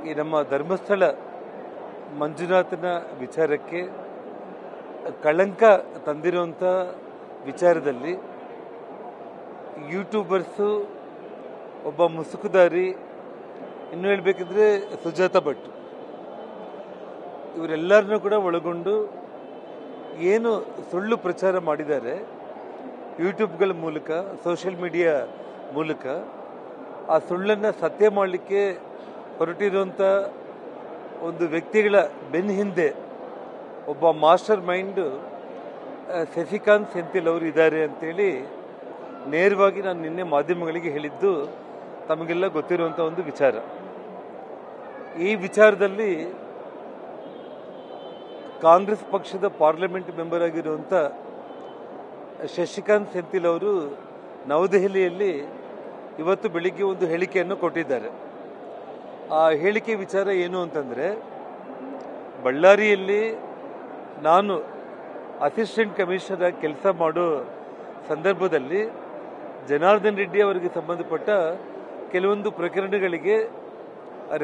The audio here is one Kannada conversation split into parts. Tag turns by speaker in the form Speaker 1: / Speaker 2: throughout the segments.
Speaker 1: ಈ ನಮ್ಮ ಧರ್ಮಸ್ಥಳ ಮಂಜುನಾಥನ ವಿಚಾರಕ್ಕೆ ಕಳಂಕ ತಂದಿರುವಂಥ ವಿಚಾರದಲ್ಲಿ ಯೂಟ್ಯೂಬರ್ಸು, ಒಬ್ಬ ಮುಸುಕುದಾರಿ, ಇನ್ನು ಹೇಳಬೇಕಿದ್ರೆ ಸುಜಾತ ಭಟ್, ಇವರೆಲ್ಲರನ್ನೂ ಕೂಡ ಒಳಗೊಂಡು ಏನು ಸುಳ್ಳು ಪ್ರಚಾರ ಮಾಡಿದ್ದಾರೆ ಯೂಟ್ಯೂಬ್ಗಳ ಮೂಲಕ, ಸೋಷಿಯಲ್ ಮೀಡಿಯಾ ಮೂಲಕ, ಆ ಸುಳ್ಳನ್ನು ಸತ್ಯ ಮಾಡಲಿಕ್ಕೆ ಹೊರಟಿರುವಂಥ ಒಂದು ವ್ಯಕ್ತಿಗಳ ಬೆನ್ನ ಹಿಂದೆ ಒಬ್ಬ ಮಾಸ್ಟರ್ ಮೈಂಡ್ ಶಶಿಕಾಂತ್ ಸೆಂಥಿಲ್ ಅವರು ಇದ್ದಾರೆ ಅಂತೇಳಿ ನೇರವಾಗಿ ನಾನು ನಿನ್ನೆ ಮಾಧ್ಯಮಗಳಿಗೆ ಹೇಳಿದ್ದು ತಮಗೆಲ್ಲ ಗೊತ್ತಿರುವಂಥ ಒಂದು ವಿಚಾರ. ಈ ವಿಚಾರದಲ್ಲಿ ಕಾಂಗ್ರೆಸ್ ಪಕ್ಷದ ಪಾರ್ಲಿಮೆಂಟ್ ಮೆಂಬರ್ ಆಗಿರುವಂಥ ಶಶಿಕಾಂತ್ ಸೆಂಥಿಲ್ ಅವರು ನವದೆಹಲಿಯಲ್ಲಿ ಇವತ್ತು ಬೆಳಿಗ್ಗೆ ಒಂದು ಹೇಳಿಕೆಯನ್ನು ಕೊಟ್ಟಿದ್ದಾರೆ. ಆ ಹೇಳಿಕೆ ವಿಚಾರ ಏನು ಅಂತಂದರೆ, ಬಳ್ಳಾರಿಯಲ್ಲಿ ನಾನು ಅಸಿಸ್ಟೆಂಟ್ ಕಮಿಷನರ್ ಆಗಿ ಕೆಲಸ ಮಾಡೋ ಸಂದರ್ಭದಲ್ಲಿ ಜನಾರ್ದನ್ ರೆಡ್ಡಿ ಅವರಿಗೆ ಸಂಬಂಧಪಟ್ಟ ಕೆಲವೊಂದು ಪ್ರಕರಣಗಳಿಗೆ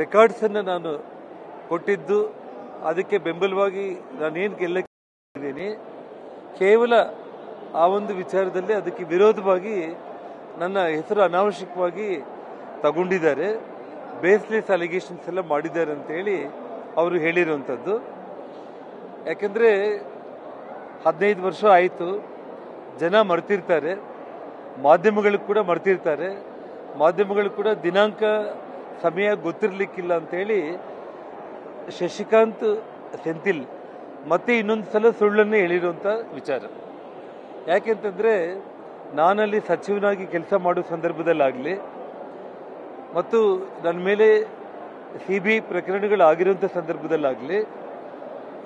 Speaker 1: ರೆಕಾರ್ಡ್ಸನ್ನು ನಾನು ಕೊಟ್ಟಿದ್ದು, ಅದಕ್ಕೆ ಬೆಂಬಲವಾಗಿ ನಾನೇನು ಗೆಲ್ಲಕ್ಕೆ ಕೇವಲ ಆ ಒಂದು ವಿಚಾರದಲ್ಲಿ ಅದಕ್ಕೆ ವಿರೋಧವಾಗಿ ನನ್ನ ಹೆಸರು ಅನಾವಶ್ಯಕವಾಗಿ ತಗೊಂಡಿದ್ದಾರೆ, ಬೇಸ್ಲೆಸ್ ಅಲಿಗೇಷನ್ಸ್ ಎಲ್ಲ ಮಾಡಿದ್ದಾರೆ ಅಂತೇಳಿ ಅವರು ಹೇಳಿರುವಂಥದ್ದು. ಯಾಕೆಂದರೆ 15 ವರ್ಷ ಆಯಿತು, ಜನ ಮರ್ತಿರ್ತಾರೆ, ಮಾಧ್ಯಮಗಳು ಕೂಡ ಮರ್ತಿರ್ತಾರೆ, ಮಾಧ್ಯಮಗಳು ಕೂಡ ದಿನಾಂಕ ಸಮಯ ಗೊತ್ತಿರಲಿಕ್ಕಿಲ್ಲ ಅಂತೇಳಿ ಶಶಿಕಾಂತ್ ಸೆಂಥಿಲ್ ಮತ್ತೆ ಇನ್ನೊಂದು ಸಲ ಸುಳ್ಳನ್ನೇ ಹೇಳಿರುವಂಥ ವಿಚಾರ. ಯಾಕೆಂತಂದರೆ ನಾನಲ್ಲಿ ಸಚಿವನಾಗಿ ಕೆಲಸ ಮಾಡೋ ಸಂದರ್ಭದಲ್ಲಾಗಲಿ ಮತ್ತು ನನ್ನ ಮೇಲೆ CBI ಪ್ರಕರಣಗಳಾಗಿರುವಂಥ ಸಂದರ್ಭದಲ್ಲಾಗಲಿ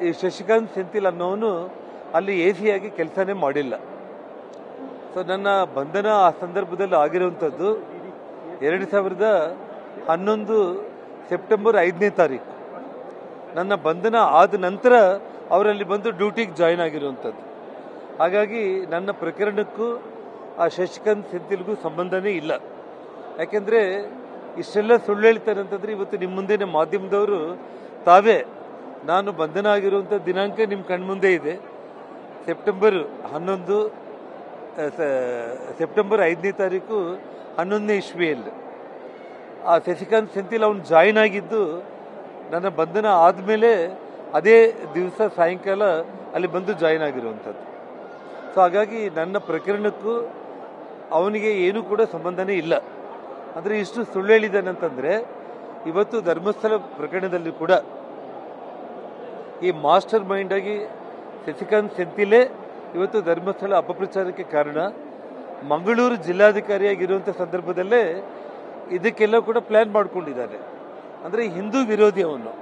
Speaker 1: ಈ ಶಶಿಕಾಂತ್ ಸೆಂಥಿಲ್ ಅನ್ನೋನು ಅಲ್ಲಿ AC ಆಗಿ ಕೆಲಸನೇ ಮಾಡಿಲ್ಲ. ಸೊ ನನ್ನ ಬಂಧನ ಆ ಸಂದರ್ಭದಲ್ಲಿ ಆಗಿರುವಂಥದ್ದು 2011 ಸೆಪ್ಟೆಂಬರ್ 5ನೇ ತಾರೀಕು. ನನ್ನ ಬಂಧನ ಆದ ನಂತರ ಅವರಲ್ಲಿ ಬಂದು ಡ್ಯೂಟಿಗೆ ಜಾಯಿನ್ ಆಗಿರುವಂಥದ್ದು. ಹಾಗಾಗಿ ನನ್ನ ಪ್ರಕರಣಕ್ಕೂ ಆ ಶಶಿಕಾಂತ್ ಸೆಂಥಿಲ್ಗೂ ಸಂಬಂಧನೇ ಇಲ್ಲ. ಯಾಕೆಂದರೆ ಇಷ್ಟೆಲ್ಲ ಸುಳ್ಳು ಹೇಳ್ತಾರೆ ಅಂತಂದರೆ ಇವತ್ತು ನಿಮ್ಮ ಮುಂದೆನೇ ಮಾಧ್ಯಮದವರು ತಾವೇ ನಾನು ಬಂಧನ ಆಗಿರುವಂಥ ದಿನಾಂಕ ನಿಮ್ಮ ಕಣ್ಮುಂದೆ ಇದೆ, ಸೆಪ್ಟೆಂಬರ್ 5ನೇ ತಾರೀಕು 11ನೇ ಇಸ್ವಿಯಲ್ಲಿ. ಆ ಶಶಿಕಾಂತ್ ಸೆಂಥಿಲ್ ಅವನು ಜಾಯಿನ್ ಆಗಿದ್ದು ನನ್ನ ಬಂಧನ ಆದಮೇಲೆ ಅದೇ ದಿವಸ ಸಾಯಂಕಾಲ ಅಲ್ಲಿ ಬಂದು ಜಾಯಿನ್ ಆಗಿರುವಂಥದ್ದು. ಸೊ ಹಾಗಾಗಿ ನನ್ನ ಪ್ರಕರಣಕ್ಕೂ ಅವನಿಗೆ ಏನೂ ಕೂಡ ಸಂಬಂಧನೇ ಇಲ್ಲ. ಅಂದರೆ ಇಷ್ಟು ಸುಳ್ಳು ಹೇಳಿದ್ದಾನಂತಂದರೆ ಇವತ್ತು ಧರ್ಮಸ್ಥಳ ಪ್ರಕರಣದಲ್ಲಿ ಕೂಡ ಈ ಮಾಸ್ಟರ್ ಮೈಂಡ್ ಆಗಿ ಶಶಿಕಾಂತ್ ಸೆಂಥಿಲೇ ಇವತ್ತು ಧರ್ಮಸ್ಥಳ ಅಪಪ್ರಚಾರಕ್ಕೆ ಕಾರಣ. ಮಂಗಳೂರು ಜಿಲ್ಲಾಧಿಕಾರಿಯಾಗಿರುವಂಥ ಸಂದರ್ಭದಲ್ಲೇ ಇದಕ್ಕೆಲ್ಲ ಕೂಡ ಪ್ಲ್ಯಾನ್ ಮಾಡ್ಕೊಂಡಿದ್ದಾರೆ. ಅಂದರೆ ಹಿಂದೂ ವಿರೋಧಿ ಅವನು.